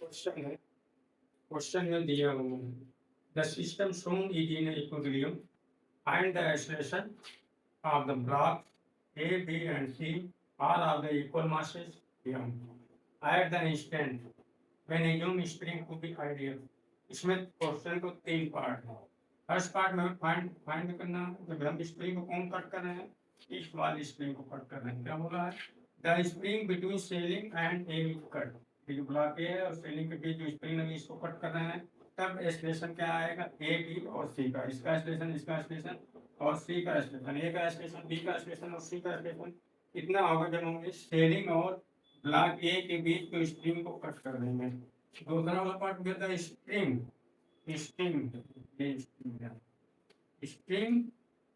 Question है, question में दिया हुआ है the system shown is in equilibrium and the acceleration of the block A, B and C are of the equal masses m at the instant when assume spring to be ideal। इसमें question को 3 part है। First part में find करना जब हम spring को कौन cut कर रहे हैं, इस वाली स्प्रिंग को कट कर रहे हैं। क्या बोला है, the spring between selling and A cut, ये जो ब्लॉक ए है और सेलिंग के बीच जो स्प्रिंग है इसको कट कर रहे हैं। तब एक्सप्रेशन क्या आएगा, ए बी और सी का, इसका एक्सप्रेशन, इसका एक्सप्रेशन और सी का एक्सप्रेशन, ए का एक्सप्रेशन, बी का एक्सप्रेशन और सी का एक्सप्रेशन कितना होगा जब हम सेलिंग और ब्लॉक ए के बीच जो स्प्रिंग को कट कर देंगे। दूसरा वाला पार्ट गया था spring, spring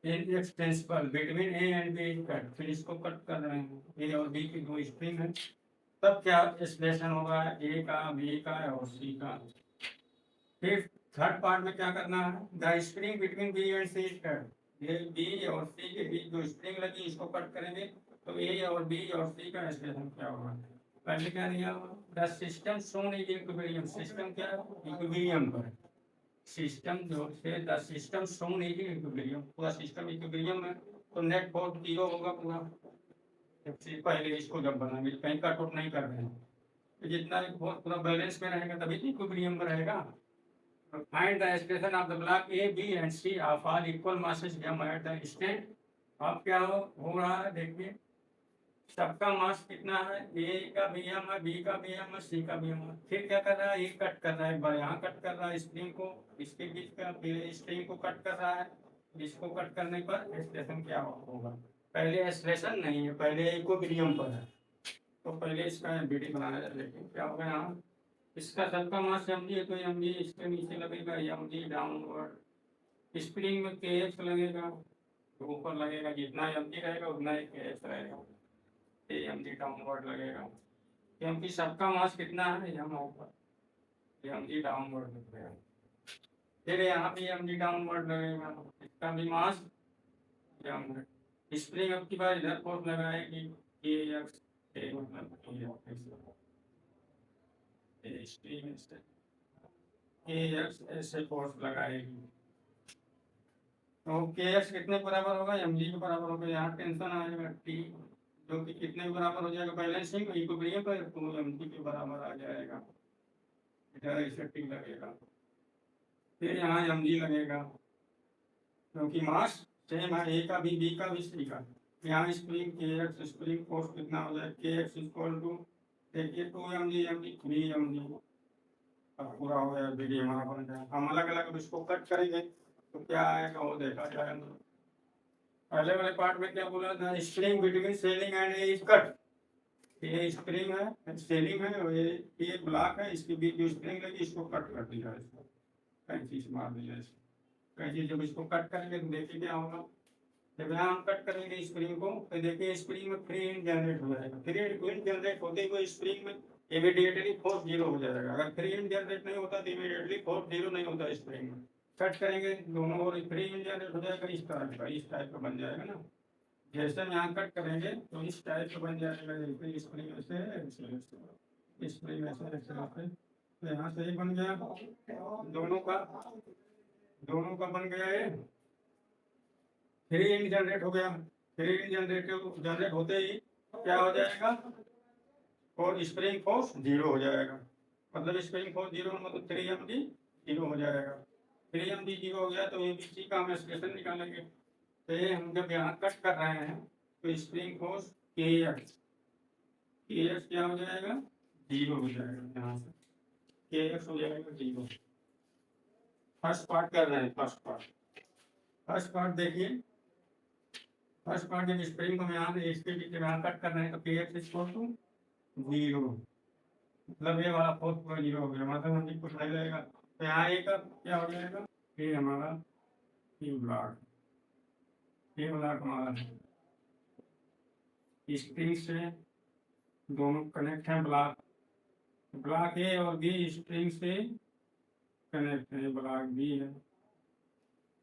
is extensible between A and B cut, फिर इसको कट कर रहे हैं, ए और बी की दो स्प्रिंग है। तब क्या एक्सप्रेशन होगा, ए का, बी का और सी का। फिर थर्ड पार्ट में क्या करना है, the spring between B and C cut, ये बी और सी के बीच जो स्प्रिंग लगी इसको कट करेंगे तो ए और बी और सी का एक्सप्रेशन क्या होगा। पहले क्या दिया, the system shown is equilibrium, system क्या है, इक्विलिब्रियम पर, सिस्टम जो से the system shown is equilibrium, पूरा सिस्टम इक्विलिब्रियम में तो नेट फोर्स 0 होगा पूरा। सबसे पहले इसको जब बनाएंगे कहीं कट आउट नहीं कर रहे हैं, तो जितना बहुत पूरा बैलेंस में रहेगा तभी इक्विलिब्रियम में रहेगा। Find the expression of the block A B and C of all equal masses m at the instant. अब क्या हो रहा है देखिए, सबका मास कितना है, ए का भी m है, बी का भी m है, सी का भी m है। फिर क्या कर रहा है, ये कट कर रहा है, एक बार यहाँ कट कर रहा है स्प्रिंग को, इसके बीच का स्प्रिंग को कट कर रहा है। इसको कट करने पर एक्सप्रेशन क्या होगा, पहले एक्सप्रेशन नहीं है, पहले इक्विलिब्रियम पर है, तो पहले इसका वीडियो बनाया जाए। लेकिन क्या होगा यहाँ, इसका सबका मास mg है तो mg इसके नीचे लगेगा mg डाउनवर्ड, स्प्रिंग में kx लगेगा, तो ऊपर लगेगा, जितना mg रहेगा उतना ही kx रहेगा, mg डाउनवर्ड लगेगा, क्योंकि सबका मास कितना है यहाँ ऊपर, mg डाउनवर्ड लगेगा। फिर यहाँ भी mg डाउनवर्ड लगेगा, इसका भी मास स्प्रिंग अब की बार इधर फोर्स लगाएगी kx, ऐसे फोर्स लगाएगी तो kx कितने बराबर होगा, mg के बराबर होगा। यहाँ टेंशन आएगा t जो कि कितने के बराबर हो जाएगा, बैलेंसिंग इक्विलिब्रियम पर, तो mg के बराबर आ जाएगा, इधर ऐसे t लगेगा। फिर यहाँ mg लगेगा क्योंकि मास सेम है, a का भी, b का भी, c का। यहाँ स्प्रिंग kx, स्प्रिंग फोर्स कितना हो जाए, kx इक्वल टू देखिए 2mg, mg 3mg। अब पूरा हो गया वीडियो हमारा बन जाए। हम अलग अलग इसको कट करेंगे तो क्या आएगा वो देखा जाएगा। पहले वाले पार्ट में क्या बोला था, spring between selling and A is cut, ये स्प्रिंग है, सेलिंग है और ये ब्लॉक है, इसके बीच जो स्प्रिंग लगी इसको कट कर दिया, इसको कैंची से मार दिया, इसको कैंची जब इसको कट करेंगे तो देखिए क्या होगा, जब यहाँ हम कट करेंगे स्प्रिंग को तो देखिए स्प्रिंग में फ्री विंड जनरेट हो जाएगा। फ्री विंड जनरेट होते हुए स्प्रिंग में इमीडिएटली फोर्स 0 हो जाएगा। अगर फ्री विंड जनरेट नहीं होता तो इमीडिएटली फोर्स 0 नहीं होता स्प्रिंग में। कट करेंगे दोनों ओर फ्री विंड जनरेट हो जाएगा, इस टाइप का बन जाएगा ना। जैसे हम यहाँ कट करेंगे तो इस टाइप का बन जाएगा, जैसे स्प्रिंग ऐसे स्प्रिंग ऐसे, तो यहाँ से बन गया, दोनों का बन गया है, फ्री विंड जनरेट हो गया। फ्री विंड जनरेट होते ही क्या हो जाएगा, और स्प्रिंग फोर्स 0 हो जाएगा। मतलब स्प्रिंग फोर्स 0 मतलब 3mg 0 हो जाएगा। 3mg 0 हो गया तो ABC का हम एक्सप्रेशन निकालेंगे। तो ये हम जब यहाँ कट कर रहे हैं तो स्प्रिंग फोर्स kx क्या हो जाएगा, 0 हो जाएगा, यहाँ से kx हो जाएगा 0। फर्स्ट पार्ट कर रहे हैं, फर्स्ट पार्ट देखिए, फर्स्ट पार्ट जब स्प्रिंग को यहाँ से इसके बीच में यहाँ कट कर रहे हैं तो kx इक्वल टू 0, मतलब ये वाला फोर्स पूरा 0 हो गया, मतलब हम कुछ नहीं लगेगा। तो यहाँ ए का क्या हो जाएगा, ये हमारा ये ब्लॉक हमारा स्प्रिंग से दोनों कनेक्ट हैं, ब्लॉक ए और बी स्प्रिंग से कनेक्ट है, ब्लॉक बी है।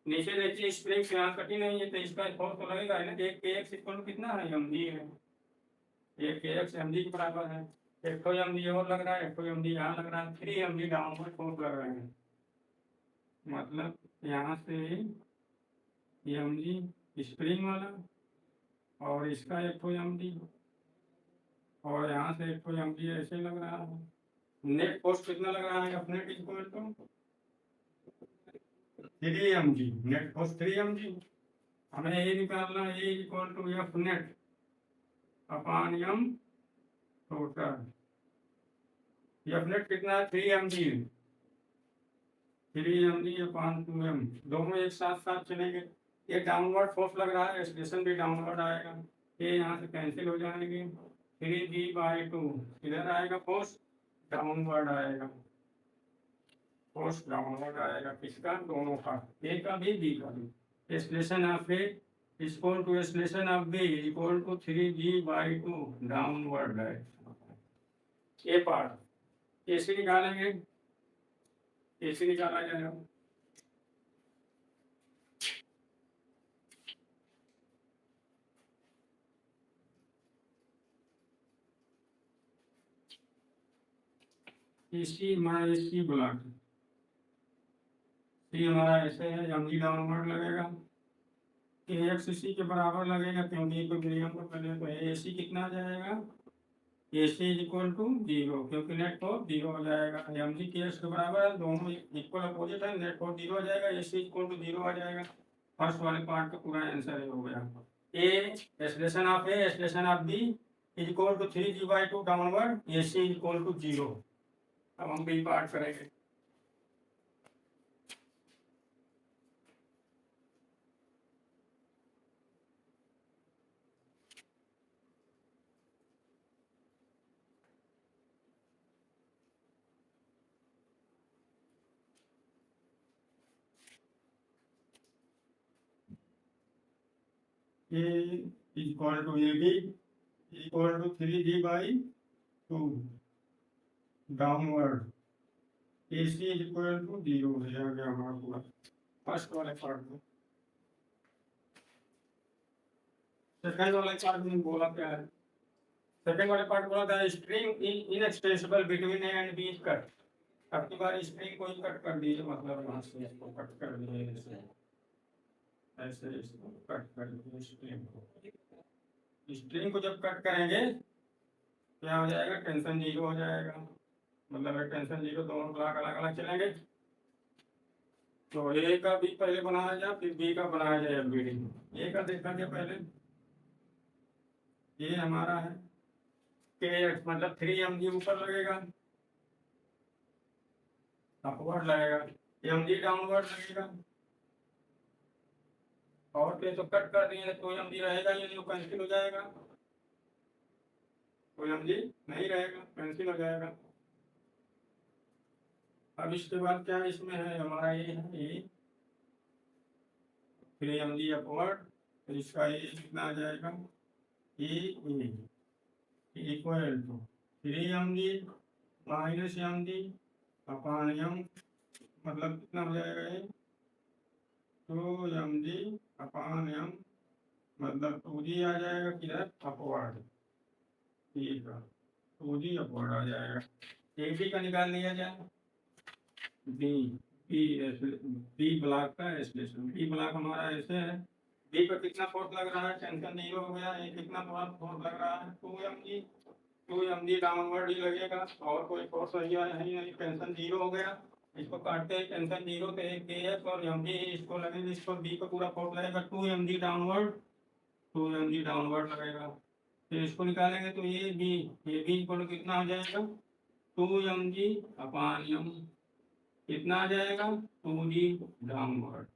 नीचे देखिए स्प्रिंग से यहाँ कटी नहीं है तो इसका फोर्स तो लगेगा ना। एक kx इक्वल कितना है, mg है, एक kx mg के बराबर है। एक तो एम डी और लग रहा है, एक तो एम डी यहाँ लग रहा है, 3 एम डी डाउनवर्ड फोर्स लग रहे हैं। मतलब यहाँ से एम डी स्प्रिंग वाला और इसका एक तो एम डी और यहाँ से एक तो एम डी ऐसे लग रहा है। नेट फोर्स कितना लग रहा है अपने equal to 3 M G, net force 3 M G. हमें ये निकालना है, ये equal to F net upon M total. F net कितना है 3 M G, 3 M G upon 2 M, दोनों एक साथ साथ चलेंगे। ये डाउनवर्ड फोर्स लग रहा है, एक्सप्रेशन भी डाउनवर्ड आएगा, ये यहाँ से कैंसिल हो जाएंगे। 3g/2 इधर आएगा, फोर्स डाउनवर्ड आएगा, फोर्स डाउनवर्ड आएगा किसका, दोनों का, ए का भी बी का भी। Expression of A equal to expression of B equal to 3g/2 downward है। ये पार्ट ऐसे निकालेंगे, ऐसे निकाला जाएगा। इसी हमारा इसी ब्लॉक सी हमारा ऐसे है, एम जी डाउनवर्ड लगेगा, ए एक्स इसी के बराबर लगेगा क्योंकि इक्विलिब्रियम को पहले तो ए सी कितना आ जाएगा, ए सी इक्वल टू 0 क्योंकि नेट फोर्स 0 हो जाएगा। एम जी के एक्स के बराबर है, दोनों इक्वल अपोजिट है, नेट फोर्स 0 हो जाएगा, ए सी इक्वल टू 0 आ जाएगा। फर्स्ट वाले पार्ट का पूरा आंसर हो गया। A expression of A expression of B equal to 3g/2 downward, A C equal to 0। अब हम बी पार्ट करेंगे। A equal to A B equal to 3g/2 downward, A C equal to 0 हो जाएगा हमारा पूरा first वाले part में। Second वाले पार्ट में बोला क्या है, सेकंड वाले पार्ट बोला था string inextensible between A and B cut. अब की बार स्ट्रिंग को कट कर दिए, मतलब यहाँ से इसको कट कर दिए, ऐसे इसको कट कर दिए। स्ट्रिंग को जब कट करेंगे क्या हो जाएगा, टेंशन 0 हो जाएगा, मतलब टेंशन 0, दोनों ब्लॉक अलग अलग चलेंगे। तो ए का बी पहले बनाया जाए, फिर बी का बनाया जाए। बी डी ए का देखा जाए पहले, ये हमारा है के एक्स मतलब 3 एम जी ऊपर लगेगा, अपवर्ड लगेगा, एम जी डाउनवर्ड लगेगा, और पे तो कट कर दिए तो एम जी रहेगा ही नहीं, कैंसिल हो जाएगा, तो एम जी नहीं रहेगा, कैंसिल हो जाएगा। अब इसके बाद क्या इसमें है हमारा, ये है ये 3 एम जी अपवर्ड, तो इसका ये कितना आ जाएगा, A equal to 3 M G minus M G upon M, मतलब कितना हो जाएगा ये 2 एम जी अपॉन एम, मतलब 2g आ जाएगा किधर, अपवर्ड, ठीक है 2g अपवर्ड आ जाएगा। ए बी का निकाल लिया जाए, बी बी बी ब्लॉक का एक्सप्रेशन, बी ब्लॉक हमारा ऐसे है, बी पर कितना फोर्स लग रहा है, टेंशन 0 हो गया, ये कितना फोर्स लग रहा है 2 एम जी डाउनवर्ड ही लगेगा, और कोई फोर्स नहीं है नहीं, टेंशन 0 हो गया। इसको काटते हैं, टेंशन 0 पे के एक्स और एम जी इसको लगेगा, इसको बी को पूरा फोर्स लगेगा 2 M G downward, 2 M G downward लगेगा। फिर इसको निकालेंगे तो ये बी को कितना हो जाएगा 2 एम जी अपॉन एम, कितना आ जाएगा 2g डाउनवर्ड,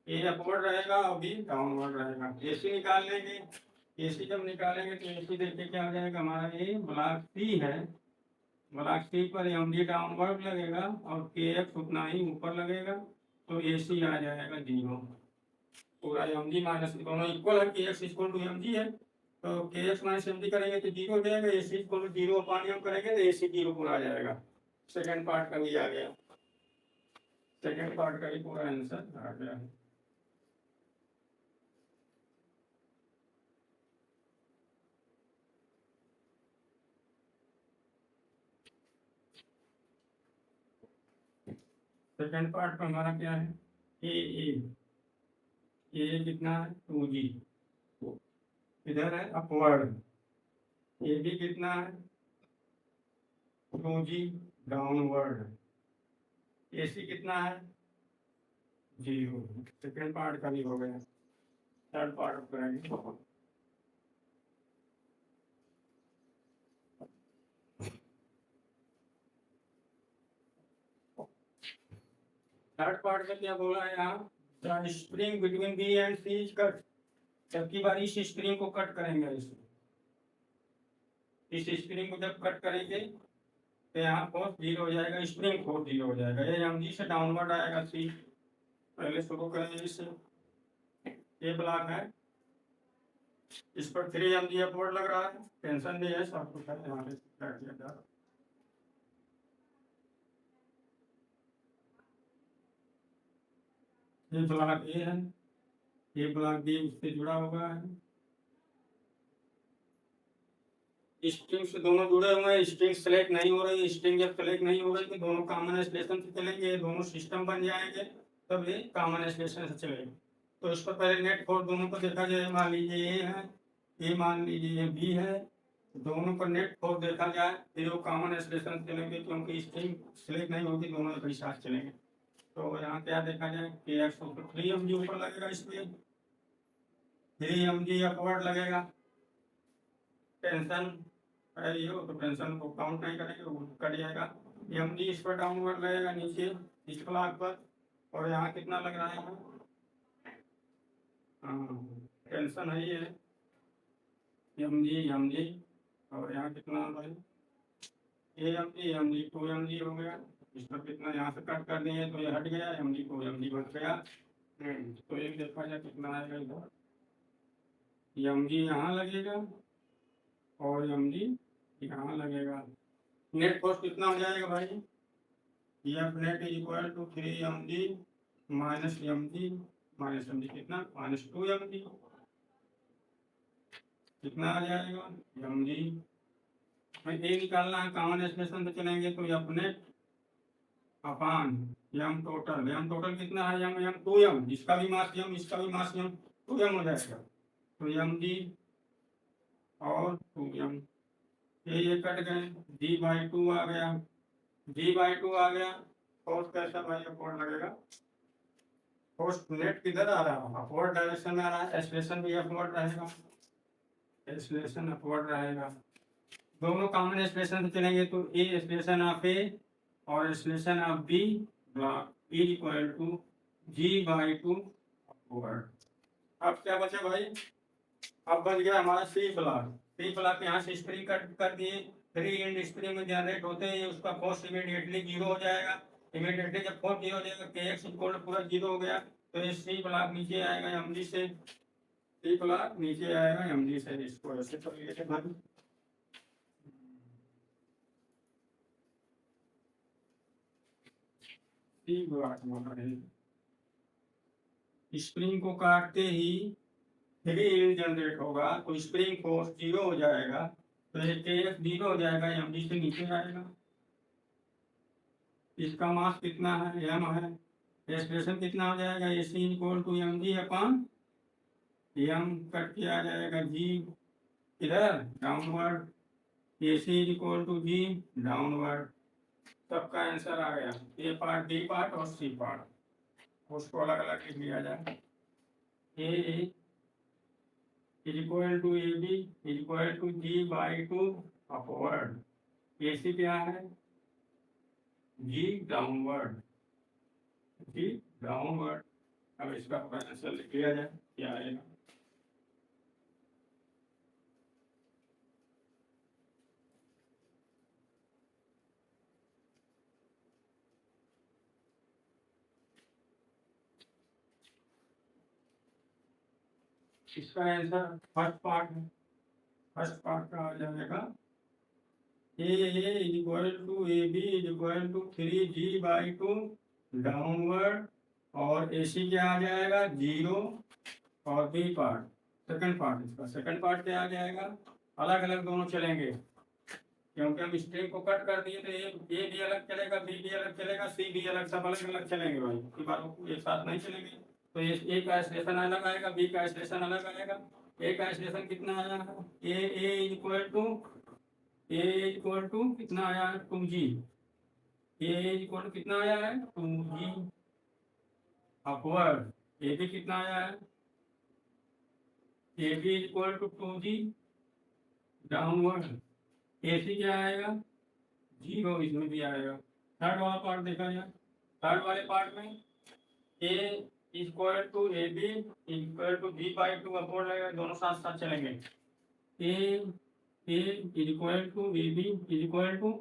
ए अपवर्ड रहेगा और बी डाउनवर्ड रहेगा। एसी निकाल लेंगे, एसी जब निकालेंगे तो एसी देखिए क्या हो जाएगा हमारा, ये ब्लॉक सी है, ब्लॉक सी पर एम जी डाउनवर्ड लगेगा और के एक्स उतना ही ऊपर लगेगा, तो एसी आ जाएगा 0, पूरा एम जी माइनस, दोनों इक्वल है, K X equal to M G है, तो के एक्स माइनस एम जी करेंगे तो 0 हो जाएगा, AC equal to 0 upon M करेंगे तो एसी 0 पूरा आ जाएगा। सेकेंड पार्ट का भी आ गया, सेकेंड पार्ट का भी पूरा आंसर आ गया है। सेकेंड पार्ट पर हमारा क्या है, ए कितना है 2G, इधर है अपवर्ड, ए बी कितना है 2G डाउनवर्ड, ए सी कितना है 0। सेकेंड पार्ट का भी हो गया, थर्ड पार्ट करेंगे। थर्ड पार्ट में क्या बोला है यहाँ, the spring between B and C is cut, जबकि बार इस स्प्रिंग को कट करेंगे, इस स्प्रिंग को जब कट करेंगे तो यहाँ फोर्स 0 हो जाएगा, स्प्रिंग फोर्स 0 हो जाएगा, ये एम जी से डाउनवर्ड आएगा सी। पहले शुरू करेंगे इससे, ये ब्लॉक है, इस पर 3 mg अपवर्ड लग रहा है, टेंशन भी है सब कुछ है, यहाँ पे क्या किया जा रहा है। ये ब्लॉक ए है, ये ब्लॉक बी उससे जुड़ा हुआ है, स्ट्रिंग से दोनों जुड़े हुए हैं, स्ट्रिंग सेलेक्ट नहीं हो रही, स्ट्रिंग जब सेलेक्ट नहीं हो रही तो दोनों कॉमन एक्सप्रेशन से चलेंगे, दोनों सिस्टम बन जाएंगे, तब ये कॉमन एक्सप्रेशन से चलेंगे। तो इस पर पहले नेट फोर्स दोनों को देखा जाए, मान लीजिए ए है, ये मान लीजिए बी है, दोनों पर नेट फोर्स देखा जाए, फिर वो कॉमन एक्सप्रेशन चलेंगे, क्योंकि स्ट्रिंग सेलेक्ट नहीं होगी, दोनों एक ही साथ चलेंगे। तो यहाँ क्या देखा जाए कि एक्स को 3 mg ऊपर लगेगा, इसलिए 3 mg अपवर्ड लगेगा, टेंशन है हो तो टेंशन को काउंट नहीं करेंगे, वो कट जाएगा। एम जी इस पर डाउनवर्ड लगेगा नीचे इस ब्लॉक पर, और यहाँ कितना लग रहा है, हाँ टेंशन है ये एम जी, और यहाँ कितना भाई एम जी 2 mg हो गया, इस पर कितना यहाँ से कट कर दिए तो ये हट गया, एम जी 2 mg बच गया। तो एक देखा जाए कितना आएगा इधर, एम जी यहाँ लगेगा और एम जी यहाँ लगेगा, नेट फोर्स कितना हो जाएगा भाई, F net is equal to 3 mg minus M G कितना -2 mg, कितना आ जाएगा एम जी, ए निकालना है, कॉमन एक्सप्रेशन से चलेंगे तो एफ नेट अपान एम टोटल कितना है एम 2m, इसका भी मास एम, इसका भी मास एम, 2m हो जाएगा, तो एम जी और 2m, ये कट गए, g/2 आ गया, g/2 आ गया, फोर्स कैसा भाई अपवर्ड लगेगा, फोर्स नेट किधर आ रहा है, अपवर्ड डायरेक्शन में आ रहा है, एक्सप्रेशन भी अपवर्ड रहेगा, एक्सप्रेशन अपवर्ड रहेगा, दोनों कॉमन एक्सप्रेशन से चलेंगे तो ए एक्सप्रेशन ऑफ ए और expression of B block is equal to g/2 upward. अब क्या बचा भाई, अब बच गया हमारा सी ब्लॉक यहाँ से स्प्रिंग कट कर दिए, 3 एंड स्प्रिंग में जनरेट होते हैं, उसका फोर्स इमीडिएटली 0 हो जाएगा, इमीडिएटली जब फोर्स 0 हो जाएगा kx इक्वल पूरा 0 हो गया, तो ये सी ब्लॉक नीचे आएगा एम जी से, सी ब्लॉक नीचे आएगा एम जी से, इसको ऐसे कर लेते भाई, सी ब्लॉक हमारा स्प्रिंग को काटते ही 3 जनरेट होगा, तो स्प्रिंग फोर्स 0 हो जाएगा, तो ये kx 0 हो जाएगा, एम जी से नीचे आएगा, इसका मास कितना है m है, एक्सप्रेशन कितना हो जाएगा, A C equal to M G upon M, cut के आ जाएगा जी इधर downward, A C equal to G downward, सबका आंसर आ गया, ए पार्ट बी पार्ट और सी पार्ट, उसको अलग अलग लिख लिया जाए, ए is equal to AB is equal to g/2 upward, AC क्या है G डाउनवर्ड, अब इसका आंसर लिख लिया जाए क्या आएगा, इसका आंसर फर्स्ट पार्ट का आ जाएगा, A is equal to A B is equal to 3g/2 downward, और ए सी क्या आ जाएगा 0, और बी पार्ट सेकंड पार्ट, इसका सेकंड पार्ट क्या आ जाएगा, अलग अलग दोनों चलेंगे, क्योंकि हम स्ट्रिंग को कट कर दिए तो ए भी अलग चलेगा, बी भी अलग चलेगा, सी भी अलग, सब अलग अलग चलेंगे भाई, कि बार एक साथ नहीं चलेंगे। तो ये ए का एक्सप्रेशन अलग आएगा, बी का एक्सप्रेशन अलग आएगा। ए का एक्सप्रेशन कितना आया है, ए इक्वल टू कितना आया है, 2g। ए इक्वल टू कितना आया है, 2g अपवर्ड। ए भी कितना आया है, A B equal to 2g downward. A C क्या आएगा, 0, इसमें भी आएगा। थर्ड वाला पार्ट देखा जाए, थर्ड वाले पार्ट में A equal to A B equal to B by 2 upward रहेगा, दोनों साथ साथ चलेंगे। A equal to A B equal to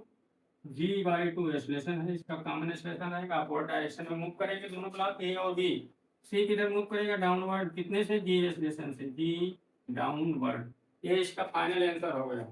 G by 2 expression है, इसका कॉमन एक्सप्रेशन रहेगा, अपवर्ड डायरेक्शन में मूव करेंगे दोनों ब्लॉक ए और बी। सी किधर मूव करेगा, डाउनवर्ड, कितने से, जी एक्सप्रेशन से, जी डाउनवर्ड। ये इसका फाइनल आंसर हो गया।